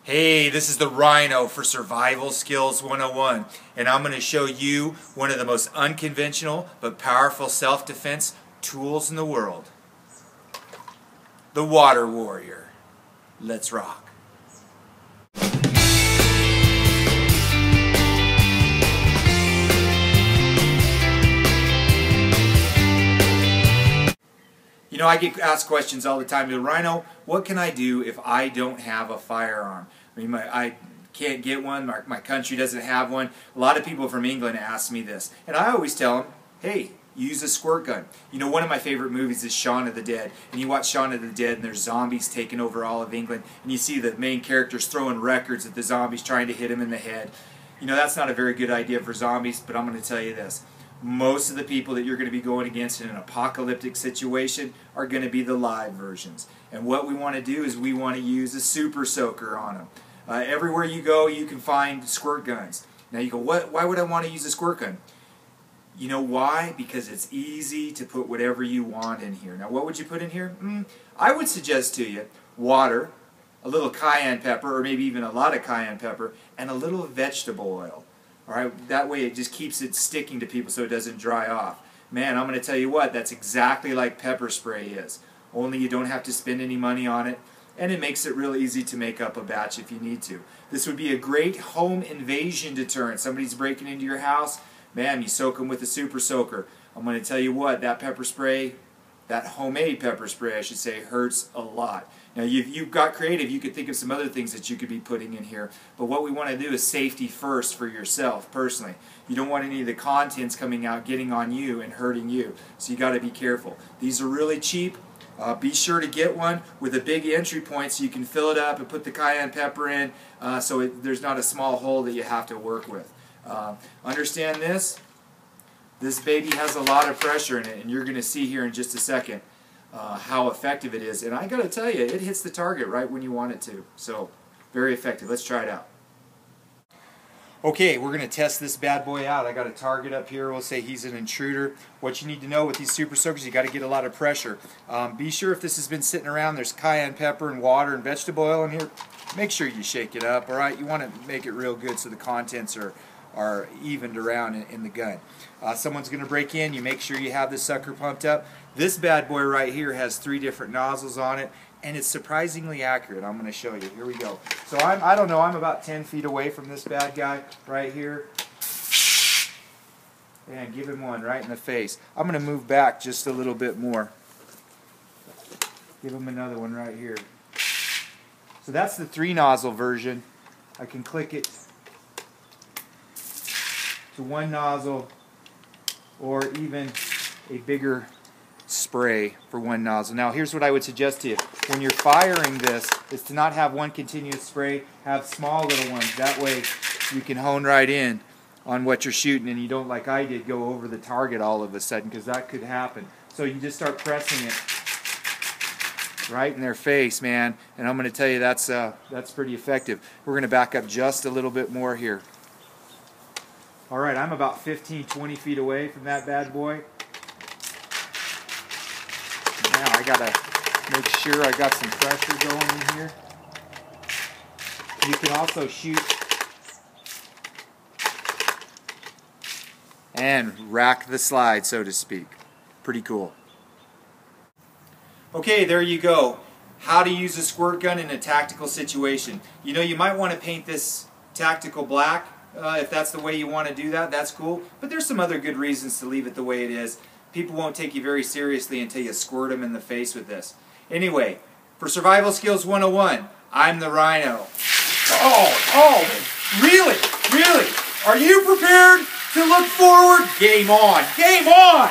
Hey, this is the Rhino for Survival Skills 101, and I'm going to show you one of the most unconventional but powerful self-defense tools in the world. The Water Warrior. Let's rock. You know, I get asked questions all the time. Rhino, what can I do if I don't have a firearm? I mean, I can't get one. My country doesn't have one. A lot of people from England ask me this. And I always tell them, hey, use a squirt gun. You know, one of my favorite movies is Shaun of the Dead. And you watch Shaun of the Dead and there's zombies taking over all of England. And you see the main characters throwing records at the zombies, trying to hit him in the head. You know, that's not a very good idea for zombies, but I'm going to tell you this. Most of the people that you're going to be going against in an apocalyptic situation are going to be the live versions. And what we want to do is we want to use a super soaker on them. Everywhere you go, you can find squirt guns. Now you go, why would I want to use a squirt gun? You know why? Because it's easy to put whatever you want in here. Now what would you put in here? I would suggest to you water, a little cayenne pepper, or maybe even a lot of cayenne pepper, and a little vegetable oil. All right, that way it just keeps it sticking to people so it doesn't dry off. Man, I'm going to tell you what, that's exactly like pepper spray is. Only you don't have to spend any money on it, and it makes it real easy to make up a batch if you need to. This would be a great home invasion deterrent. Somebody's breaking into your house, man, you soak them with a super soaker. I'm going to tell you what, that pepper spray, that homemade pepper spray, I should say, hurts a lot. Now, you've got creative. You could think of some other things that you could be putting in here. But what we want to do is safety first for yourself, personally. You don't want any of the contents coming out, getting on you and hurting you. So you got to be careful. These are really cheap. Be sure to get one with a big entry point so you can fill it up and put the cayenne pepper in so there's not a small hole that you have to work with. Understand this? This baby has a lot of pressure in it, and you're going to see here in just a second how effective it is. And I got to tell you, it hits the target right when you want it to. So, very effective. Let's try it out. Okay, we're going to test this bad boy out. I got a target up here. We'll say he's an intruder. What you need to know with these super soakers, you got to get a lot of pressure. Be sure if this has been sitting around, there's cayenne pepper and water and vegetable oil in here. Make sure you shake it up, all right? You want to make it real good so the contents are evened around in the gun. Someone's going to break in, you make sure you have this sucker pumped up. This bad boy right here has 3 different nozzles on it, and it's surprisingly accurate. I'm going to show you. Here we go. So I don't know, I'm about 10 feet away from this bad guy right here. And give him one right in the face. I'm going to move back just a little bit more. Give him another one right here. So that's the 3 nozzle version. I can click it to 1 nozzle, or even a bigger spray for 1 nozzle. Now here's what I would suggest to you. When you're firing this, is to not have one continuous spray, have small little ones. That way you can hone right in on what you're shooting, and you don't, like I did, go over the target all of a sudden, because that could happen. So you just start pressing it right in their face, man, and I'm going to tell you that's pretty effective. We're going to back up just a little bit more here. Alright, I'm about 15-20 feet away from that bad boy. Now I gotta make sure I got some pressure going in here. You can also shoot and rack the slide, so to speak. Pretty cool. Okay, there you go. How to use a squirt gun in a tactical situation. You know, you might want to paint this tactical black. If that's the way you want to do that, that's cool. But there's some other good reasons to leave it the way it is. People won't take you very seriously until you squirt them in the face with this. Anyway, for Survival Skills 101, I'm the Rhino. Oh, really? Really? Are you prepared to look forward? Game on! Game on!